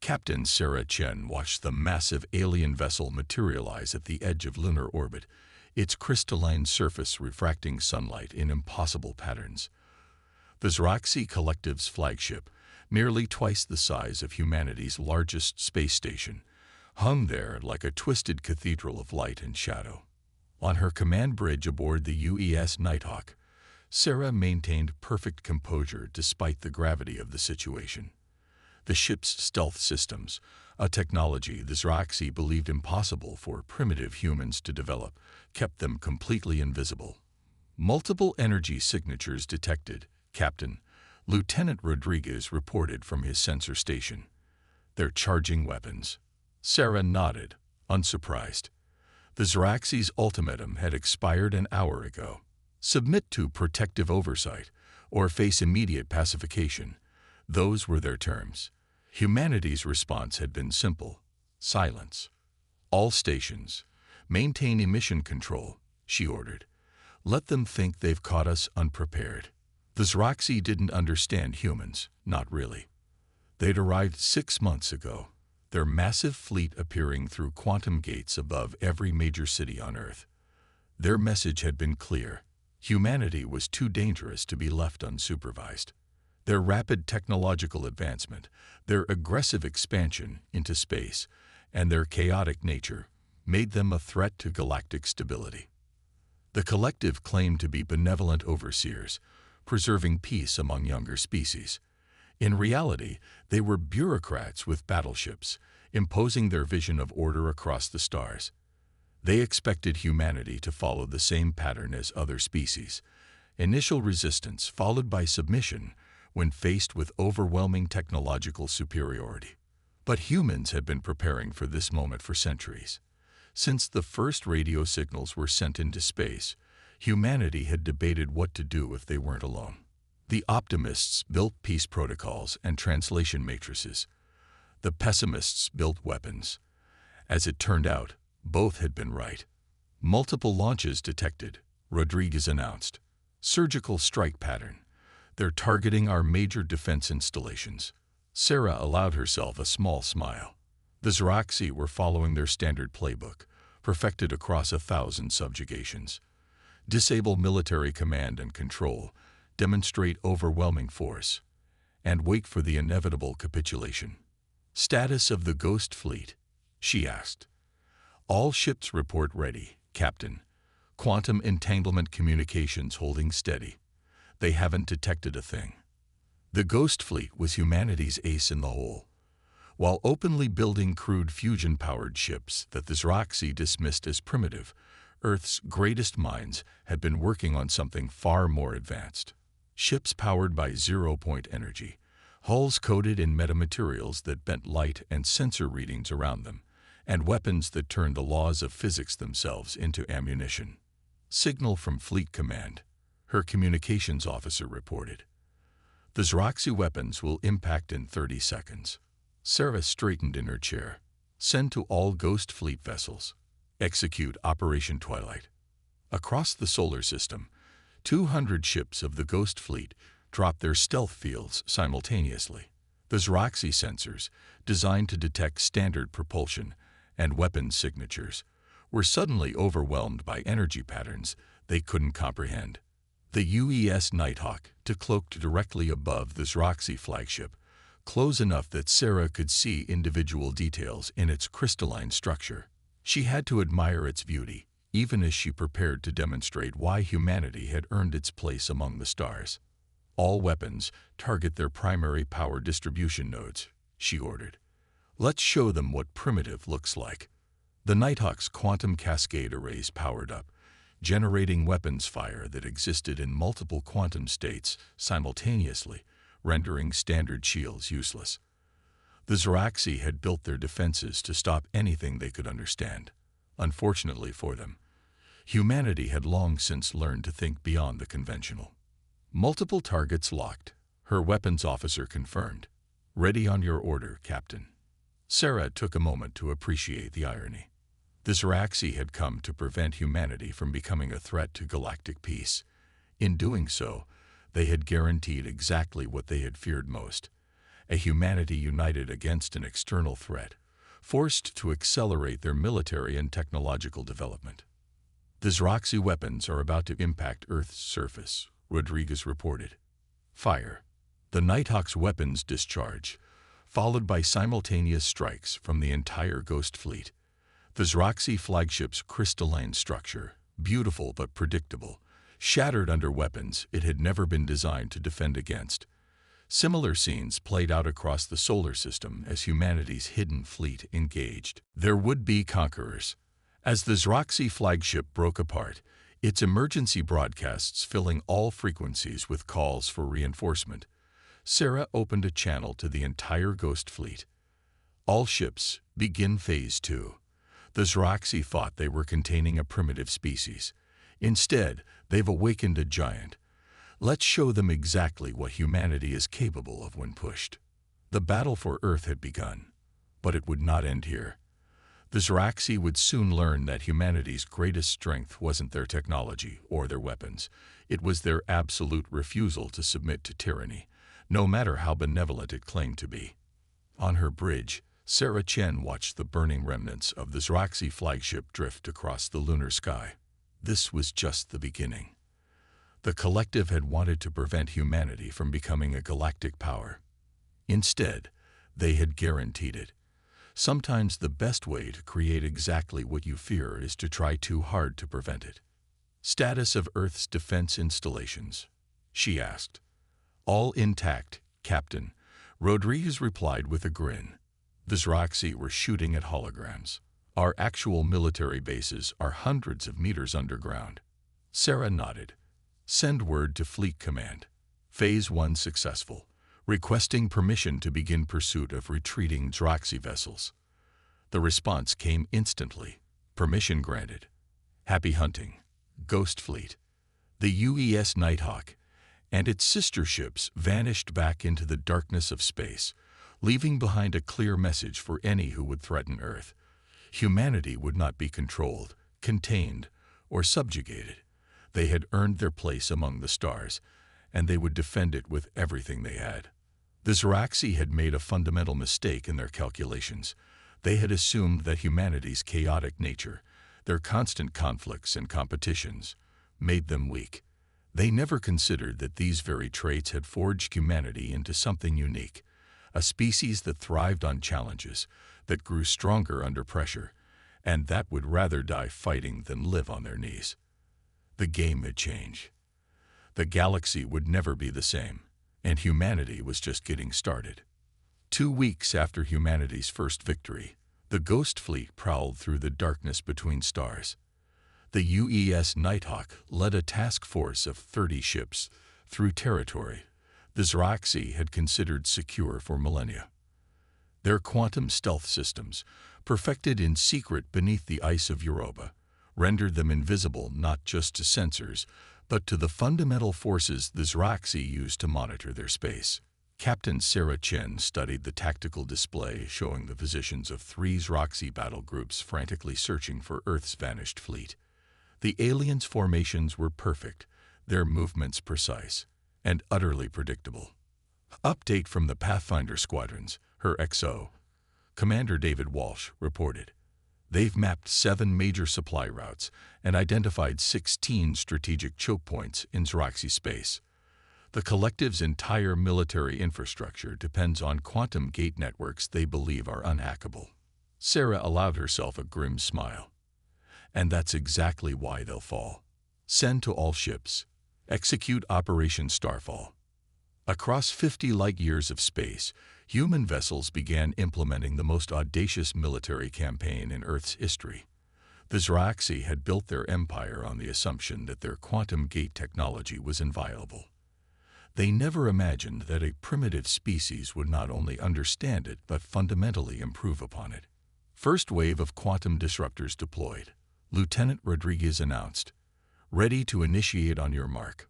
Captain Sarah Chen watched the massive alien vessel materialize at the edge of lunar orbit, its crystalline surface refracting sunlight in impossible patterns. The Xeroxy Collective's flagship, nearly twice the size of humanity's largest space station, hung there like a twisted cathedral of light and shadow. On her command bridge aboard the UES Nighthawk, Sarah maintained perfect composure despite the gravity of the situation. The ship's stealth systems, a technology the Xeroxy believed impossible for primitive humans to develop, kept them completely invisible. Multiple energy signatures detected, Captain. Lieutenant Rodriguez reported from his sensor station. They're charging weapons. Sarah nodded, unsurprised. The Xeroxy's ultimatum had expired an hour ago. Submit to protective oversight or face immediate pacification. Those were their terms. Humanity's response had been simple: silence. All stations, maintain emission control, she ordered. Let them think they've caught us unprepared. The Xeroxy didn't understand humans, not really. They'd arrived 6 months ago, their massive fleet appearing through quantum gates above every major city on Earth. Their message had been clear: humanity was too dangerous to be left unsupervised. Their rapid technological advancement, their aggressive expansion into space, and their chaotic nature made them a threat to galactic stability. The collective claimed to be benevolent overseers, preserving peace among younger species. In reality, they were bureaucrats with battleships, imposing their vision of order across the stars. They expected humanity to follow the same pattern as other species: initial resistance followed by submission when faced with overwhelming technological superiority. But humans had been preparing for this moment for centuries. Since the first radio signals were sent into space, humanity had debated what to do if they weren't alone. The optimists built peace protocols and translation matrices. The pessimists built weapons. As it turned out, both had been right. Multiple launches detected, Rodriguez announced. Surgical strike pattern. They're targeting our major defense installations. Sarah allowed herself a small smile. The Xeroxy were following their standard playbook, perfected across 1,000 subjugations. Disable military command and control, demonstrate overwhelming force, and wait for the inevitable capitulation. Status of the Ghost Fleet, she asked. All ships report ready, Captain. Quantum entanglement communications holding steady. They haven't detected a thing. The Ghost Fleet was humanity's ace in the hole. While openly building crude fusion-powered ships that the Xeroxy dismissed as primitive, Earth's greatest minds had been working on something far more advanced. Ships powered by zero-point energy, hulls coated in metamaterials that bent light and sensor readings around them, and weapons that turned the laws of physics themselves into ammunition. Signal from Fleet Command, her communications officer reported. The Xeroxy weapons will impact in 30 seconds. Sarah straightened in her chair. Send to all Ghost Fleet vessels. Execute Operation Twilight. Across the solar system, 200 ships of the Ghost Fleet dropped their stealth fields simultaneously. The Xeroxy sensors, designed to detect standard propulsion and weapons signatures, were suddenly overwhelmed by energy patterns they couldn't comprehend. The UES Nighthawk, cloaked directly above the Xeroxy flagship, close enough that Sarah could see individual details in its crystalline structure. She had to admire its beauty, even as she prepared to demonstrate why humanity had earned its place among the stars. All weapons target their primary power distribution nodes, she ordered. Let's show them what primitive looks like. The Nighthawk's quantum cascade arrays powered up, generating weapons fire that existed in multiple quantum states simultaneously, rendering standard shields useless. The Xeroxy had built their defenses to stop anything they could understand. Unfortunately for them, humanity had long since learned to think beyond the conventional. Multiple targets locked, her weapons officer confirmed. Ready on your order, Captain. Sarah took a moment to appreciate the irony. The Xeroxy had come to prevent humanity from becoming a threat to galactic peace. In doing so, they had guaranteed exactly what they had feared most: a humanity united against an external threat, forced to accelerate their military and technological development. The Zroxy weapons are about to impact Earth's surface, Rodriguez reported. Fire. The Nighthawk's weapons discharge, followed by simultaneous strikes from the entire Ghost Fleet. The Zroxy flagship's crystalline structure, beautiful but predictable, shattered under weapons it had never been designed to defend against. Similar scenes played out across the solar system as humanity's hidden fleet engaged their would-be conquerors. As the Zroxy flagship broke apart, its emergency broadcasts filling all frequencies with calls for reinforcement, Sarah opened a channel to the entire Ghost Fleet. All ships, begin Phase 2. The Zroxy thought they were containing a primitive species. Instead, they've awakened a giant. Let's show them exactly what humanity is capable of when pushed. The battle for Earth had begun, but it would not end here. The Zroxy would soon learn that humanity's greatest strength wasn't their technology or their weapons. It was their absolute refusal to submit to tyranny, no matter how benevolent it claimed to be. On her bridge, Sarah Chen watched the burning remnants of the Zroxy flagship drift across the lunar sky. This was just the beginning. The collective had wanted to prevent humanity from becoming a galactic power. Instead, they had guaranteed it. Sometimes the best way to create exactly what you fear is to try too hard to prevent it. Status of Earth's defense installations, she asked. All intact, Captain, Rodriguez replied with a grin. The Zroxy were shooting at holograms. Our actual military bases are hundreds of meters underground. Sarah nodded. Send word to Fleet Command. Phase 1 successful. Requesting permission to begin pursuit of retreating Zroxy vessels. The response came instantly. Permission granted. Happy hunting. Ghost Fleet. The UES Nighthawk and its sister ships vanished back into the darkness of space, leaving behind a clear message for any who would threaten Earth. Humanity would not be controlled, contained, or subjugated. They had earned their place among the stars, and they would defend it with everything they had. The Zroxy had made a fundamental mistake in their calculations. They had assumed that humanity's chaotic nature, their constant conflicts and competitions, made them weak. They never considered that these very traits had forged humanity into something unique, a species that thrived on challenges, that grew stronger under pressure, and that would rather die fighting than live on their knees. The game had changed. The galaxy would never be the same, and humanity was just getting started. 2 weeks after humanity's first victory, the Ghost Fleet prowled through the darkness between stars. The UES Nighthawk led a task force of 30 ships through territory the Zroxy had considered secure for millennia. Their quantum stealth systems, perfected in secret beneath the ice of Europa, rendered them invisible not just to sensors, but to the fundamental forces the Zroxy used to monitor their space. Captain Sarah Chen studied the tactical display showing the positions of 3 Zroxy battle groups frantically searching for Earth's vanished fleet. The aliens' formations were perfect, their movements precise, and utterly predictable. Update from the Pathfinder squadrons, her XO. Commander David Walsh reported. They've mapped 7 major supply routes and identified 16 strategic choke points in Zroxy space. The collective's entire military infrastructure depends on quantum gate networks they believe are unhackable. Sarah allowed herself a grim smile. And that's exactly why they'll fall. Send to all ships. Execute Operation Starfall. Across 50 light-years of space, human vessels began implementing the most audacious military campaign in Earth's history. The Zroxy had built their empire on the assumption that their quantum gate technology was inviolable. They never imagined that a primitive species would not only understand it but fundamentally improve upon it. First wave of quantum disruptors deployed. Lieutenant Rodriguez announced, "Ready to initiate on your mark."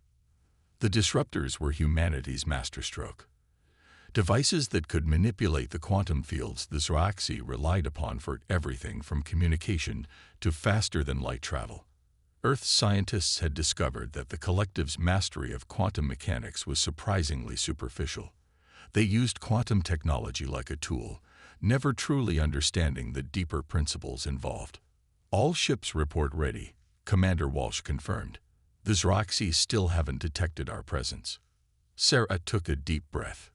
The disruptors were humanity's masterstroke. Devices that could manipulate the quantum fields the Zroxy relied upon for everything from communication to faster-than-light travel. Earth scientists had discovered that the collective's mastery of quantum mechanics was surprisingly superficial. They used quantum technology like a tool, never truly understanding the deeper principles involved. All ships report ready, Commander Walsh confirmed. The Zroxy still haven't detected our presence. Sarah took a deep breath.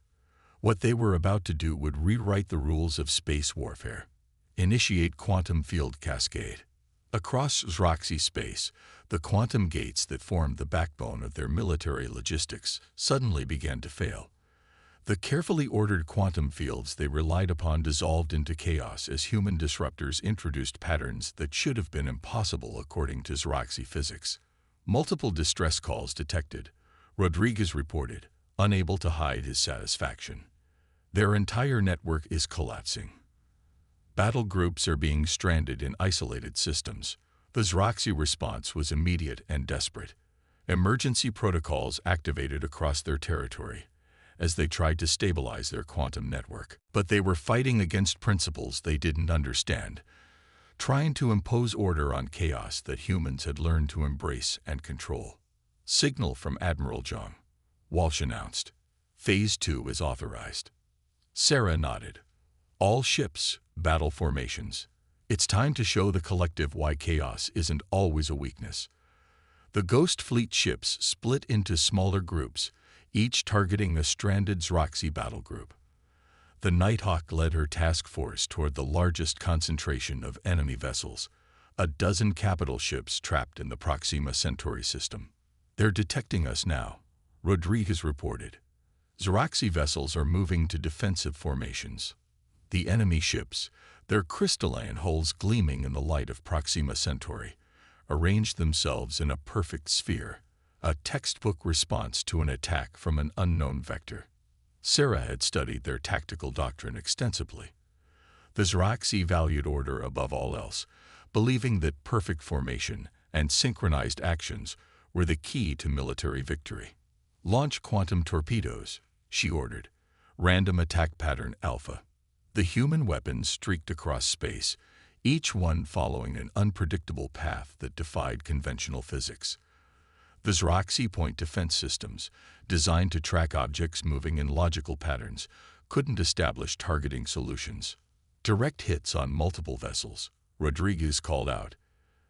What they were about to do would rewrite the rules of space warfare. Initiate quantum field cascade. Across Zroxy space, the quantum gates that formed the backbone of their military logistics suddenly began to fail. The carefully ordered quantum fields they relied upon dissolved into chaos as human disruptors introduced patterns that should have been impossible according to Zroxy physics. Multiple distress calls detected, Rodriguez reported, unable to hide his satisfaction. Their entire network is collapsing. Battle groups are being stranded in isolated systems. The Zroxy response was immediate and desperate. Emergency protocols activated across their territory as they tried to stabilize their quantum network. But they were fighting against principles they didn't understand, trying to impose order on chaos that humans had learned to embrace and control. Signal from Admiral Zhang, Walsh announced. Phase 2 is authorized. Sarah nodded. All ships, battle formations. It's time to show the collective why chaos isn't always a weakness. The Ghost Fleet ships split into smaller groups, each targeting a stranded Zroxy battle group. The Nighthawk led her task force toward the largest concentration of enemy vessels, a dozen capital ships trapped in the Proxima Centauri system. They're detecting us now, Rodriguez reported. Zroxy vessels are moving to defensive formations. The enemy ships, their crystalline hulls gleaming in the light of Proxima Centauri, arranged themselves in a perfect sphere, a textbook response to an attack from an unknown vector. Sarah had studied their tactical doctrine extensively. The Zroxy valued order above all else, believing that perfect formation and synchronized actions were the key to military victory. Launch quantum torpedoes, she ordered. Random attack pattern Alpha. The human weapons streaked across space, each one following an unpredictable path that defied conventional physics. The Zroxy point defense systems, designed to track objects moving in logical patterns, couldn't establish targeting solutions. Direct hits on multiple vessels, Rodriguez called out.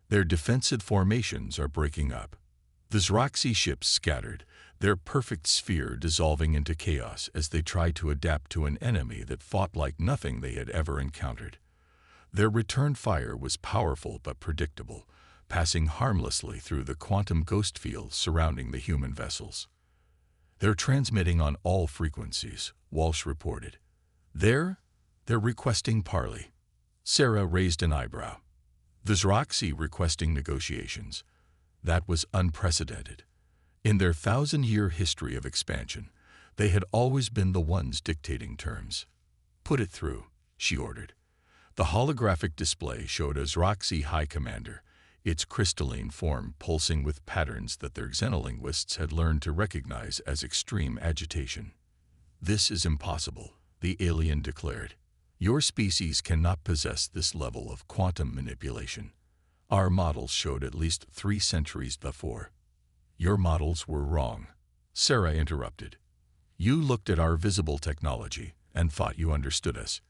Their defensive formations are breaking up. The Zroxy ships scattered, their perfect sphere dissolving into chaos as they tried to adapt to an enemy that fought like nothing they had ever encountered. Their return fire was powerful but predictable, passing harmlessly through the quantum ghost fields surrounding the human vessels. They're transmitting on all frequencies, Walsh reported. They're requesting parley. Sarah raised an eyebrow. The Zroxy requesting negotiations. That was unprecedented. In their 1,000-year history of expansion, they had always been the ones dictating terms. Put it through, she ordered. The holographic display showed a Zroxy High Commander, its crystalline form pulsing with patterns that their xenolinguists had learned to recognize as extreme agitation. This is impossible, the alien declared. Your species cannot possess this level of quantum manipulation. Our models showed at least 3 centuries before. Your models were wrong, Sarah interrupted. You looked at our visible technology and thought you understood us.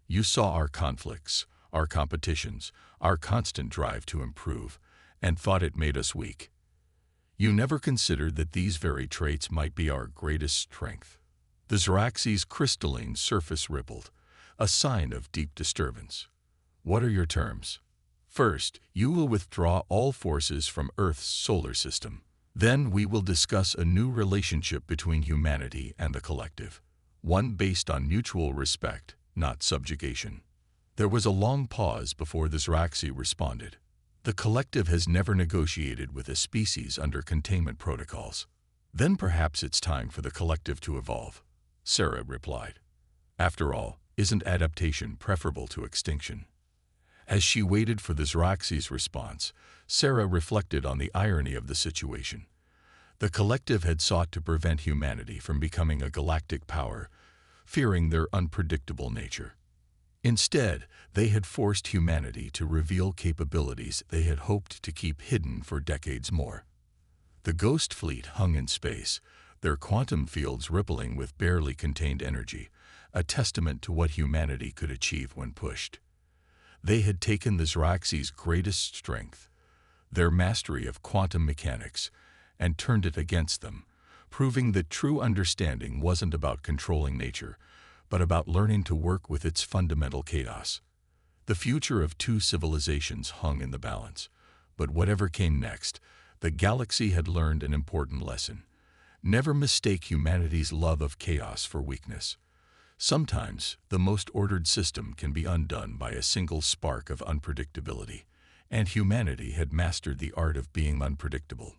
You saw our conflicts, our competitions, our constant drive to improve, and thought it made us weak. You never considered that these very traits might be our greatest strength. The Zroxy's crystalline surface rippled, a sign of deep disturbance. What are your terms? First, you will withdraw all forces from Earth's solar system. Then we will discuss a new relationship between humanity and the collective, one based on mutual respect, not subjugation. There was a long pause before the Zroxy responded. The collective has never negotiated with a species under containment protocols. Then perhaps it's time for the collective to evolve, Sarah replied. After all, isn't adaptation preferable to extinction? As she waited for the Zroxy's response, Sarah reflected on the irony of the situation. The collective had sought to prevent humanity from becoming a galactic power, fearing their unpredictable nature. Instead, they had forced humanity to reveal capabilities they had hoped to keep hidden for decades more. The Ghost Fleet hung in space, their quantum fields rippling with barely contained energy, a testament to what humanity could achieve when pushed. They had taken the Zraxi's greatest strength, their mastery of quantum mechanics, and turned it against them, proving that true understanding wasn't about controlling nature, but about learning to work with its fundamental chaos. The future of two civilizations hung in the balance, but whatever came next, the galaxy had learned an important lesson. Never mistake humanity's love of chaos for weakness. Sometimes, the most ordered system can be undone by a single spark of unpredictability, and humanity had mastered the art of being unpredictable.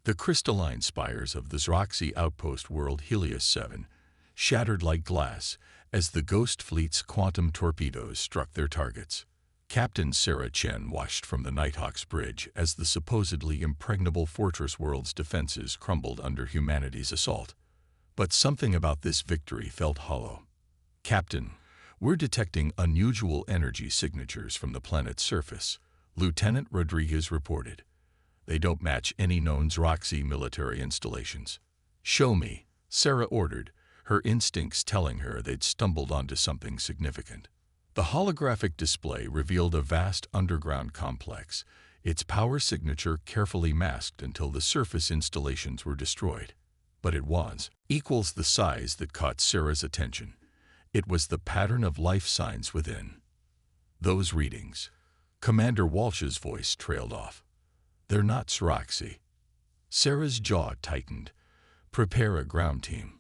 The crystalline spires of the Zraxi outpost world Helios 7 shattered like glass as the Ghost Fleet's quantum torpedoes struck their targets. Captain Sarah Chen watched from the Nighthawk's bridge as the supposedly impregnable fortress world's defenses crumbled under humanity's assault. But something about this victory felt hollow. "Captain, we're detecting unusual energy signatures from the planet's surface," Lieutenant Rodriguez reported. "They don't match any known Zraxi military installations." "Show me," Sarah ordered, her instincts telling her they'd stumbled onto something significant. The holographic display revealed a vast underground complex, its power signature carefully masked until the surface installations were destroyed. But it was equals the size that caught Sarah's attention. It was the pattern of life signs within. "Those readings," Commander Walsh's voice trailed off. "They're not Zraxi." Sarah's jaw tightened. "Prepare a ground team.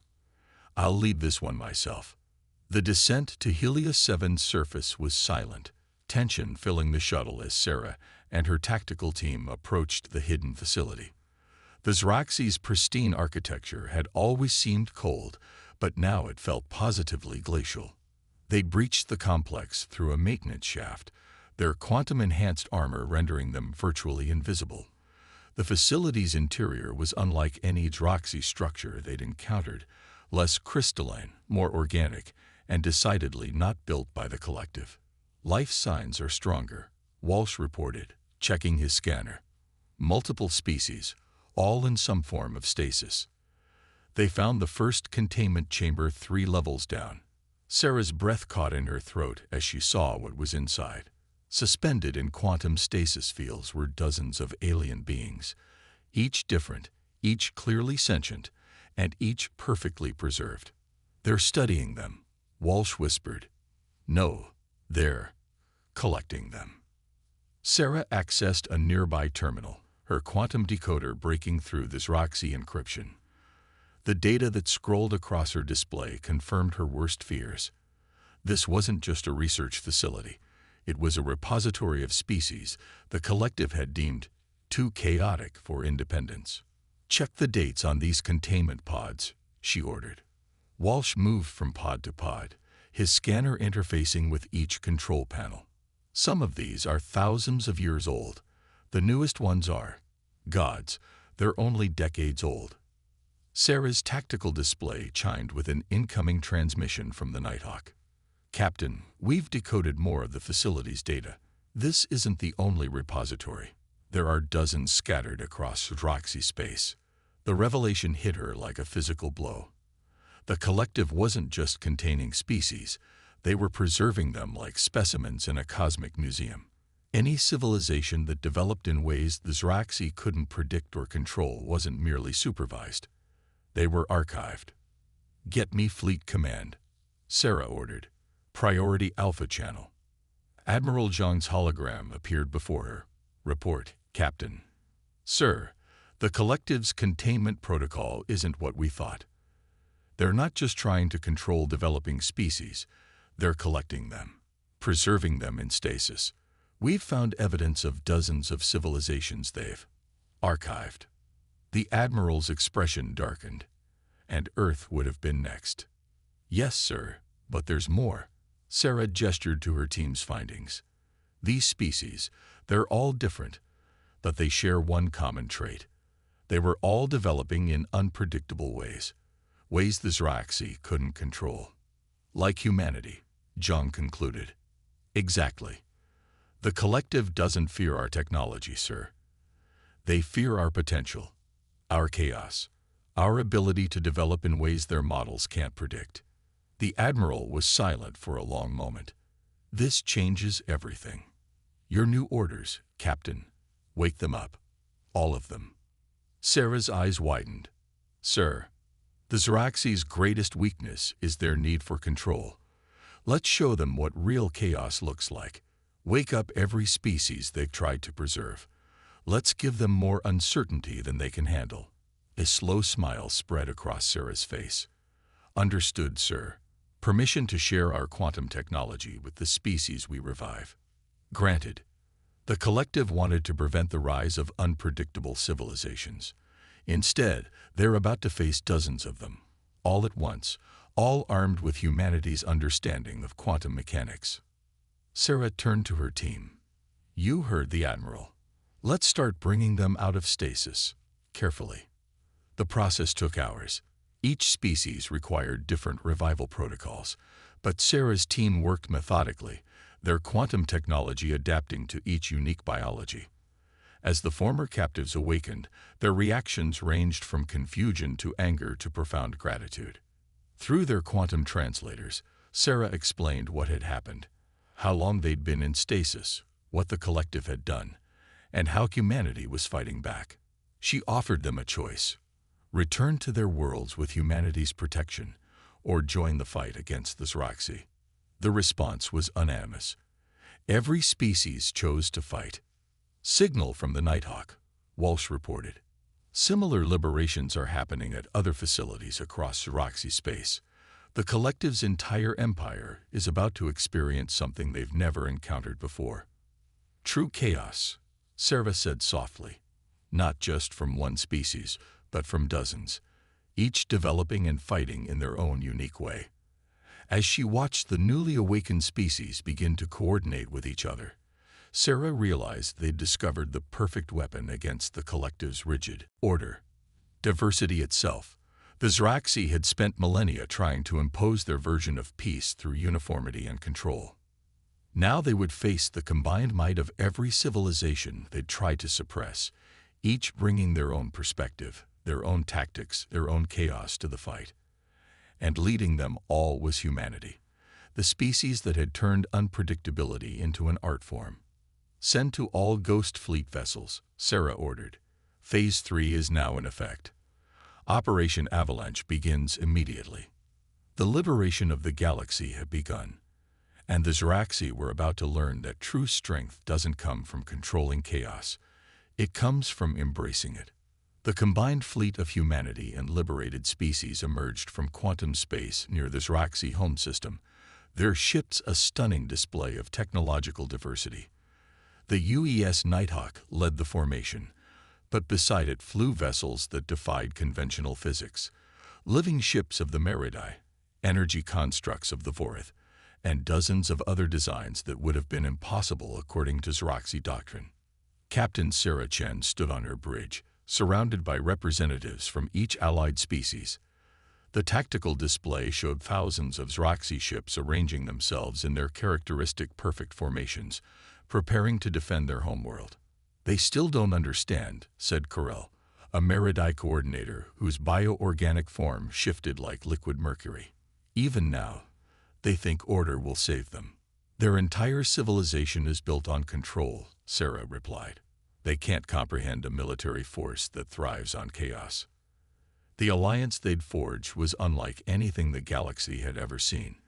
I'll lead this one myself." The descent to Helios 7's surface was silent, tension filling the shuttle as Sarah and her tactical team approached the hidden facility. The Zraxi's pristine architecture had always seemed cold, but now it felt positively glacial. They'd breached the complex through a maintenance shaft, their quantum-enhanced armor rendering them virtually invisible. The facility's interior was unlike any Zraxi structure they'd encountered, less crystalline, more organic, and decidedly not built by the collective. "Life signs are stronger," Walsh reported, checking his scanner. "Multiple species, all in some form of stasis." They found the first containment chamber 3 levels down. Sarah's breath caught in her throat as she saw what was inside. Suspended in quantum stasis fields were dozens of alien beings, each different, each clearly sentient, and each perfectly preserved. "They're studying them," Walsh whispered. "No, they're collecting them." Sarah accessed a nearby terminal, her quantum decoder breaking through the Zraxi encryption. The data that scrolled across her display confirmed her worst fears. This wasn't just a research facility. It was a repository of species the collective had deemed too chaotic for independence. "Check the dates on these containment pods," she ordered. Walsh moved from pod to pod, his scanner interfacing with each control panel. "Some of these are thousands of years old. The newest ones are gods. They're only decades old." Sarah's tactical display chimed with an incoming transmission from the Nighthawk. "Captain, we've decoded more of the facility's data. This isn't the only repository. There are dozens scattered across Zraxi space." The revelation hit her like a physical blow. The collective wasn't just containing species, they were preserving them like specimens in a cosmic museum. Any civilization that developed in ways the Zraxi couldn't predict or control wasn't merely supervised. They were archived. "Get me Fleet Command," Sarah ordered. "Priority Alpha Channel." Admiral Zhang's hologram appeared before her. "Report, Captain." "Sir, the collective's containment protocol isn't what we thought. They're not just trying to control developing species, they're collecting them, preserving them in stasis. We've found evidence of dozens of civilizations they've archived." The Admiral's expression darkened. "And Earth would have been next." "Yes, sir, but there's more." Sarah gestured to her team's findings. "These species, they're all different, but they share one common trait. They were all developing in unpredictable ways the Zraxi couldn't control. Like humanity," Zhang concluded. "Exactly. The collective doesn't fear our technology, sir. They fear our potential, our chaos, Our ability to develop in ways their models can't predict." The Admiral was silent for a long moment. "This changes everything." "Your new orders, Captain. Wake them up. All of them." Sarah's eyes widened. "Sir, the Zraxi's greatest weakness is their need for control. Let's show them what real chaos looks like. Wake up every species they've tried to preserve. Let's give them more uncertainty than they can handle." A slow smile spread across Sarah's face. "Understood, sir. Permission to share our quantum technology with the species we revive." "Granted." The collective wanted to prevent the rise of unpredictable civilizations. Instead, they're about to face dozens of them, all at once, all armed with humanity's understanding of quantum mechanics. Sarah turned to her team. "You heard the Admiral. Let's start bringing them out of stasis, carefully." The process took hours. Each species required different revival protocols, but Sarah's team worked methodically, their quantum technology adapting to each unique biology. As the former captives awakened, their reactions ranged from confusion to anger to profound gratitude. Through their quantum translators, Sarah explained what had happened, how long they'd been in stasis, what the collective had done, and how humanity was fighting back. She offered them a choice: return to their worlds with humanity's protection, or join the fight against the Zraxi. The response was unanimous. Every species chose to fight. "Signal from the Nighthawk," Walsh reported. "Similar liberations are happening at other facilities across Zraxi space. The collective's entire empire is about to experience something they've never encountered before." "True chaos," Sarah said softly. "Not just from one species, but from dozens, each developing and fighting in their own unique way." As she watched the newly awakened species begin to coordinate with each other, Sarah realized they'd discovered the perfect weapon against the collective's rigid order: diversity itself. The Zraxi had spent millennia trying to impose their version of peace through uniformity and control. Now they would face the combined might of every civilization they'd tried to suppress, each bringing their own perspective, their own tactics, their own chaos to the fight. And leading them all was humanity, the species that had turned unpredictability into an art form. "Send to all Ghost Fleet vessels," Sarah ordered. "Phase 3 is now in effect. Operation Avalanche begins immediately." The liberation of the galaxy had begun, and the Zraxi were about to learn that true strength doesn't come from controlling chaos. It comes from embracing it. The combined fleet of humanity and liberated species emerged from quantum space near the Zraxi home system, their ships a stunning display of technological diversity. The UES Nighthawk led the formation, but beside it flew vessels that defied conventional physics, living ships of the Meridi, energy constructs of the Vorith, and dozens of other designs that would have been impossible according to Zraxi doctrine. Captain Sarah Chen stood on her bridge, surrounded by representatives from each allied species. The tactical display showed thousands of Zraxi ships arranging themselves in their characteristic perfect formations, preparing to defend their homeworld. "They still don't understand," said Corell, a Meridi coordinator whose bioorganic form shifted like liquid mercury. "Even now, they think order will save them." "Their entire civilization is built on control," Sarah replied. "They can't comprehend a military force that thrives on chaos." The alliance they'd forged was unlike anything the galaxy had ever seen.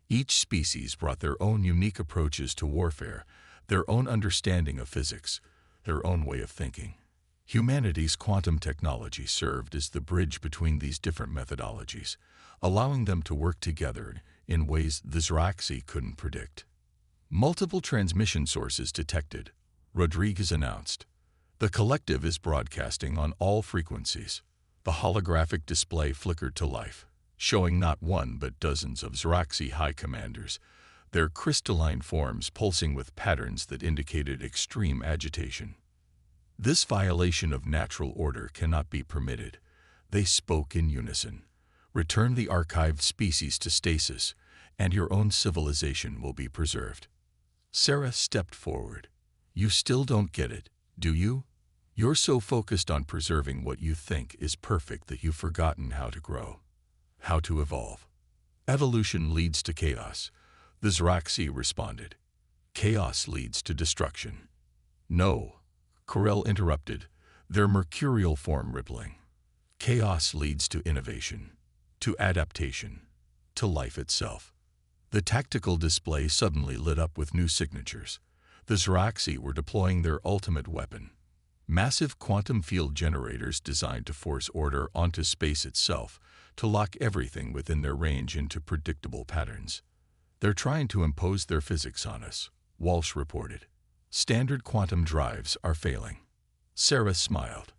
Each species brought their own unique approaches to warfare, their own understanding of physics, their own way of thinking. Humanity's quantum technology served as the bridge between these different methodologies, allowing them to work together in ways the Zraxi couldn't predict. "Multiple transmission sources detected," Rodriguez announced. "The collective is broadcasting on all frequencies." The holographic display flickered to life, showing not one but dozens of Zraxi high commanders, their crystalline forms pulsing with patterns that indicated extreme agitation. "This violation of natural order cannot be permitted," they spoke in unison. "Return the archived species to stasis, and your own civilization will be preserved." Sarah stepped forward. "You still don't get it, do you? You're so focused on preserving what you think is perfect that you've forgotten how to grow, how to evolve. Evolution leads to chaos, the Zraxi responded. Chaos leads to destruction. No, Corel interrupted, their mercurial form rippling. Chaos leads to innovation, to adaptation, to life itself. The tactical display suddenly lit up with new signatures. The Zraxi were deploying their ultimate weapon. Massive quantum field generators designed to force order onto space itself, to lock everything within their range into predictable patterns. They're trying to impose their physics on us, Walsh reported. Standard quantum drives are failing. Sarah smiled.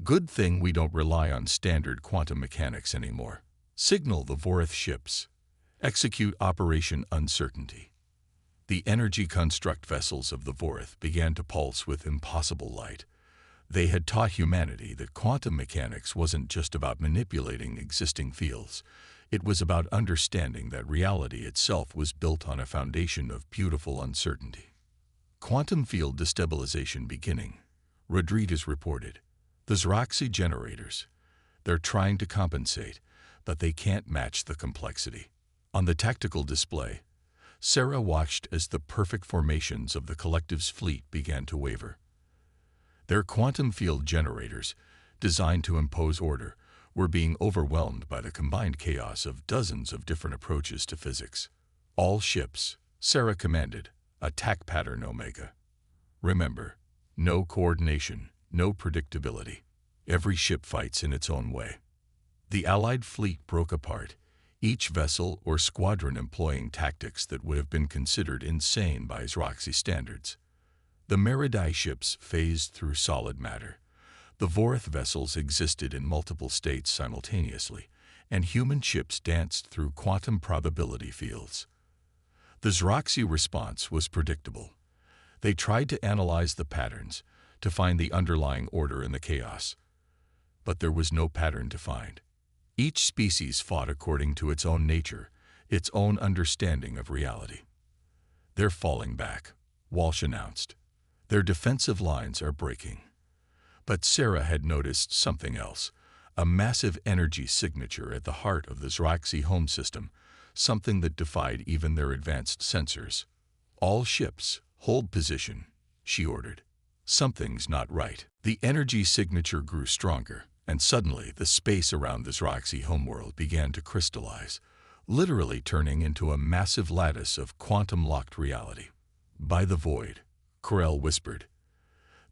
Good thing we don't rely on standard quantum mechanics anymore. Signal the Vorith ships. Execute Operation Uncertainty. The energy construct vessels of the Vorith began to pulse with impossible light. They had taught humanity that quantum mechanics wasn't just about manipulating existing fields. It was about understanding that reality itself was built on a foundation of beautiful uncertainty. Quantum field destabilization beginning, Rodriguez reported. The Zraxi generators. They're trying to compensate, but they can't match the complexity. On the tactical display, Sarah watched as the perfect formations of the collective's fleet began to waver. Their quantum field generators, designed to impose order, were being overwhelmed by the combined chaos of dozens of different approaches to physics. All ships, Sarah commanded, attack pattern Omega. Remember, no coordination, no predictability. Every ship fights in its own way. The Allied fleet broke apart, each vessel or squadron employing tactics that would have been considered insane by Zraxi standards. The Meridai ships phased through solid matter. The Vorith vessels existed in multiple states simultaneously, and human ships danced through quantum probability fields. The Zraxi response was predictable. They tried to analyze the patterns, to find the underlying order in the chaos. But there was no pattern to find. Each species fought according to its own nature, its own understanding of reality. They're falling back, Walsh announced. Their defensive lines are breaking. But Sarah had noticed something else, a massive energy signature at the heart of the Zraxi home system, something that defied even their advanced sensors. All ships, hold position, she ordered. Something's not right. The energy signature grew stronger, and suddenly the space around the Zraxi homeworld began to crystallize, literally turning into a massive lattice of quantum-locked reality. By the void, Corel whispered.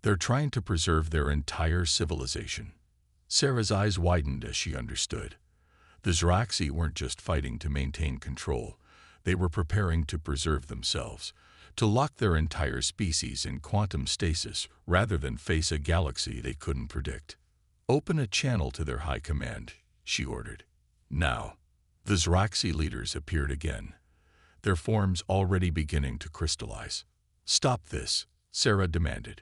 They're trying to preserve their entire civilization. Sarah's eyes widened as she understood. The Zraxi weren't just fighting to maintain control. They were preparing to preserve themselves, to lock their entire species in quantum stasis rather than face a galaxy they couldn't predict. Open a channel to their high command, she ordered. Now, the Zraxi leaders appeared again, their forms already beginning to crystallize. Stop this, Sarah demanded.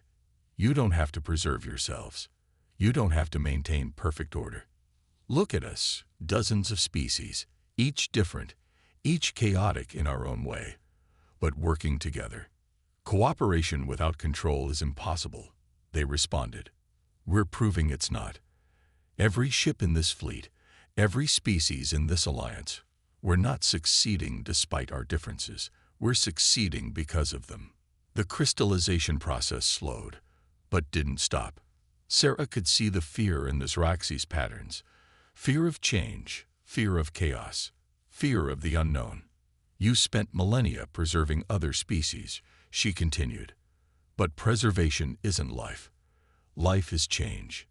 You don't have to preserve yourselves. You don't have to maintain perfect order. Look at us, dozens of species, each different, each chaotic in our own way, but working together. Cooperation without control is impossible, they responded. We're proving it's not. Every ship in this fleet, every species in this alliance, we're not succeeding despite our differences. We're succeeding because of them. The crystallization process slowed, but didn't stop. Sarah could see the fear in the Zraxi's patterns. Fear of change, fear of chaos, fear of the unknown. You spent millennia preserving other species, she continued. But preservation isn't life. Life is change.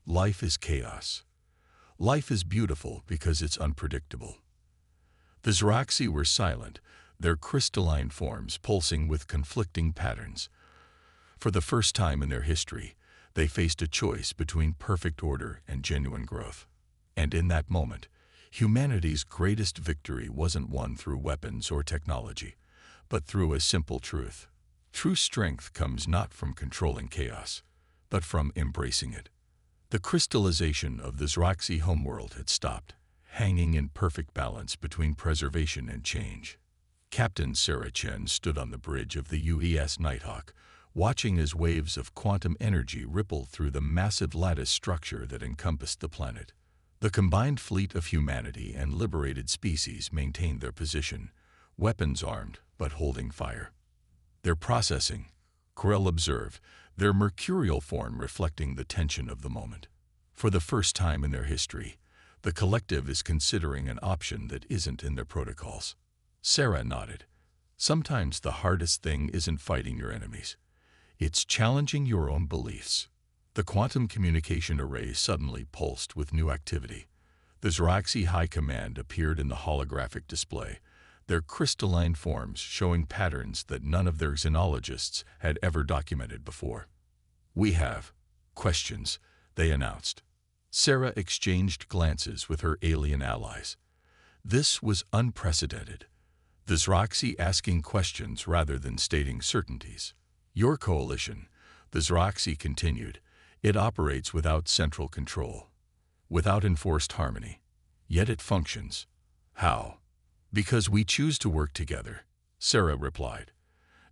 Life is chaos. Life is beautiful because it's unpredictable. The Zraxi were silent, their crystalline forms pulsing with conflicting patterns. For the first time in their history, they faced a choice between perfect order and genuine growth. And in that moment, humanity's greatest victory wasn't won through weapons or technology, but through a simple truth. True strength comes not from controlling chaos, but from embracing it. The crystallization of the Zraxi homeworld had stopped, hanging in perfect balance between preservation and change. Captain Sarah Chen stood on the bridge of the UES Nighthawk, watching as waves of quantum energy rippled through the massive lattice structure that encompassed the planet. The combined fleet of humanity and liberated species maintained their position, weapons armed but holding fire. Their processing, Corell observed, their mercurial form reflecting the tension of the moment. For the first time in their history, the collective is considering an option that isn't in their protocols. Sarah nodded. Sometimes the hardest thing isn't fighting your enemies. It's challenging your own beliefs. The quantum communication array suddenly pulsed with new activity. The Xeraxi High Command appeared in the holographic display, their crystalline forms showing patterns that none of their xenologists had ever documented before. "We have questions," they announced. Sarah exchanged glances with her alien allies. This was unprecedented. The Xeraxi asking questions rather than stating certainties. "Your coalition," the Xeraxi continued, "it operates without central control, without enforced harmony. Yet it functions. How?" "Because we choose to work together," Sarah replied.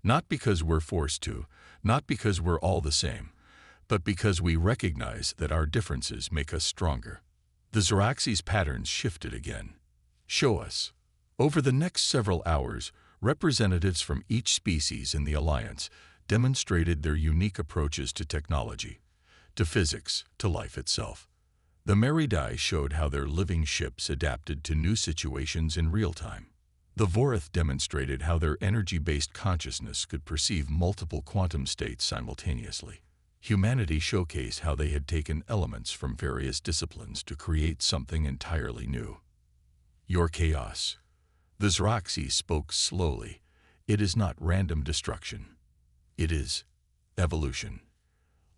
"Not because we're forced to, not because we're all the same, but because we recognize that our differences make us stronger." The Xeraxi's patterns shifted again. "Show us." Over the next several hours, representatives from each species in the Alliance demonstrated their unique approaches to technology, to physics, to life itself. The Meridae showed how their living ships adapted to new situations in real time. The Vorath demonstrated how their energy-based consciousness could perceive multiple quantum states simultaneously. Humanity showcased how they had taken elements from various disciplines to create something entirely new. "Your chaos." The Xeraxi spoke slowly. "It is not random destruction. It is evolution.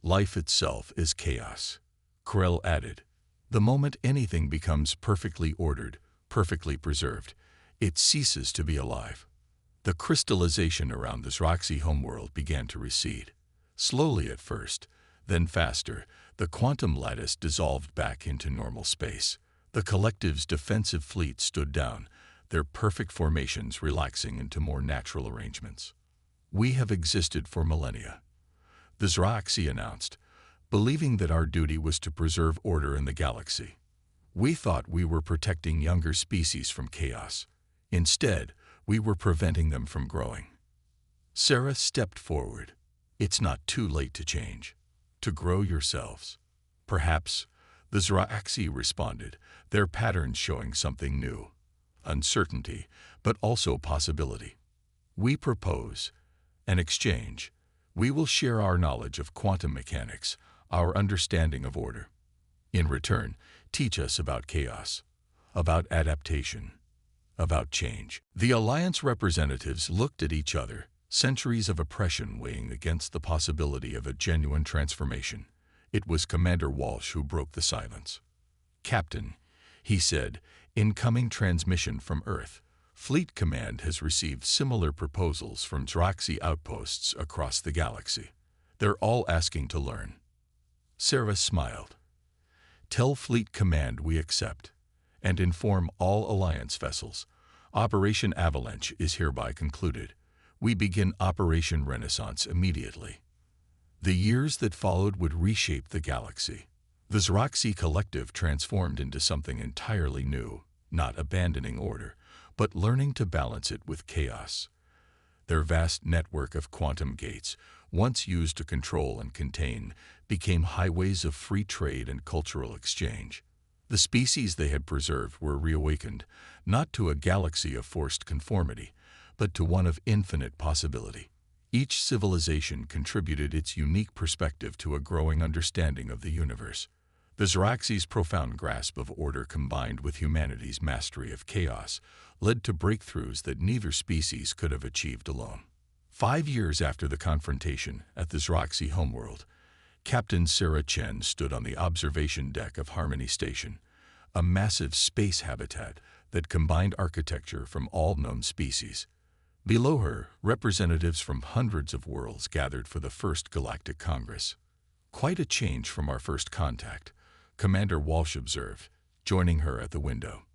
Life itself is chaos." Corell added, "The moment anything becomes perfectly ordered, perfectly preserved, it ceases to be alive." The crystallization around the Xeraxi homeworld began to recede. Slowly at first, then faster, the quantum lattice dissolved back into normal space. The collective's defensive fleet stood down, their perfect formations relaxing into more natural arrangements. "We have existed for millennia," the Xeraxi announced, "believing that our duty was to preserve order in the galaxy. We thought we were protecting younger species from chaos. Instead, we were preventing them from growing." Sarah stepped forward. "It's not too late to change, to grow yourselves." "Perhaps," the Xeraxi responded, their patterns showing something new. Uncertainty, but also possibility. "We propose an exchange. We will share our knowledge of quantum mechanics, our understanding of order. In return, teach us about chaos, about adaptation, about change." The Alliance representatives looked at each other, centuries of oppression weighing against the possibility of a genuine transformation. It was Commander Walsh who broke the silence. "Captain," he said, "incoming transmission from Earth. Fleet Command has received similar proposals from Xeraxi outposts across the galaxy. They're all asking to learn." Sarah smiled. "Tell Fleet Command we accept, and inform all Alliance vessels. Operation Avalanche is hereby concluded. We begin Operation Renaissance immediately." The years that followed would reshape the galaxy. The Xeraxi collective transformed into something entirely new, not abandoning order, but learning to balance it with chaos. Their vast network of quantum gates, once used to control and contain, became highways of free trade and cultural exchange. The species they had preserved were reawakened, not to a galaxy of forced conformity, but to one of infinite possibility. Each civilization contributed its unique perspective to a growing understanding of the universe. The Xeraxi's profound grasp of order combined with humanity's mastery of chaos led to breakthroughs that neither species could have achieved alone. 5 years after the confrontation at the Xeraxi homeworld, Captain Sarah Chen stood on the observation deck of Harmony Station, a massive space habitat that combined architecture from all known species. Below her, representatives from hundreds of worlds gathered for the first Galactic Congress. "Quite a change from our first contact," Commander Walsh observed, joining her at the window.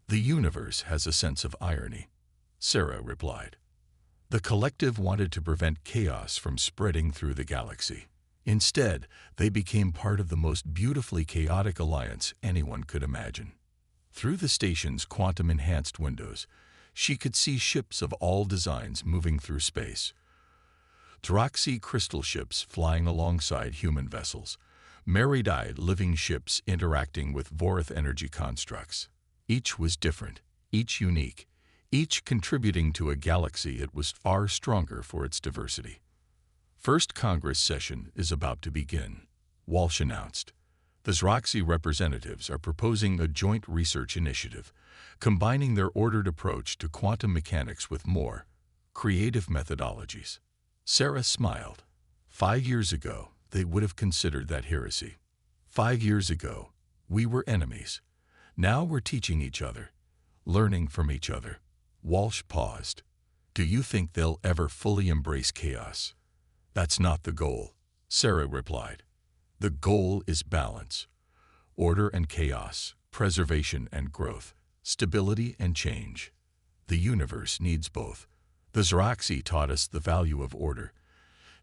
"The universe has a sense of irony," Sarah replied. The collective wanted to prevent chaos from spreading through the galaxy. Instead, they became part of the most beautifully chaotic alliance anyone could imagine. Through the station's quantum-enhanced windows, she could see ships of all designs moving through space. Droxy crystal ships flying alongside human vessels, Merida living ships interacting with Vorath energy constructs. Each was different, each unique, each contributing to a galaxy that was far stronger for its diversity. First Congress session is about to begin, Walsh announced. The Droxy representatives are proposing a joint research initiative, combining their ordered approach to quantum mechanics with more creative methodologies. Sarah smiled. 5 years ago, they would have considered that heresy. 5 years ago, we were enemies. Now we're teaching each other, learning from each other. Walsh paused. Do you think they'll ever fully embrace chaos? That's not the goal, Sarah replied. The goal is balance. Order and chaos, preservation and growth, stability and change. The universe needs both. The Droxy taught us the value of order,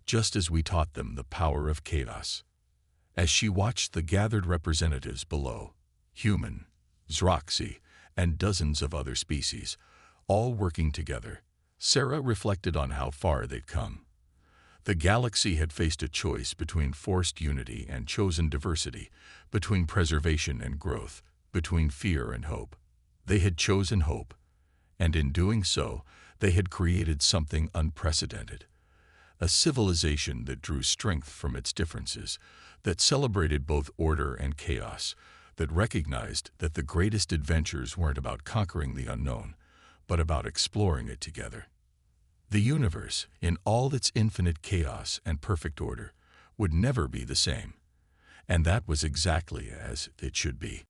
just as we taught them the power of chaos. As she watched the gathered representatives below, human, Droxy, and dozens of other species, all working together, Sarah reflected on how far they'd come. The galaxy had faced a choice between forced unity and chosen diversity, between preservation and growth, between fear and hope. They had chosen hope, and in doing so, they had created something unprecedented. A civilization that drew strength from its differences, that celebrated both order and chaos, that recognized that the greatest adventures weren't about conquering the unknown, but about exploring it together. The universe, in all its infinite chaos and perfect order, would never be the same. And that was exactly as it should be.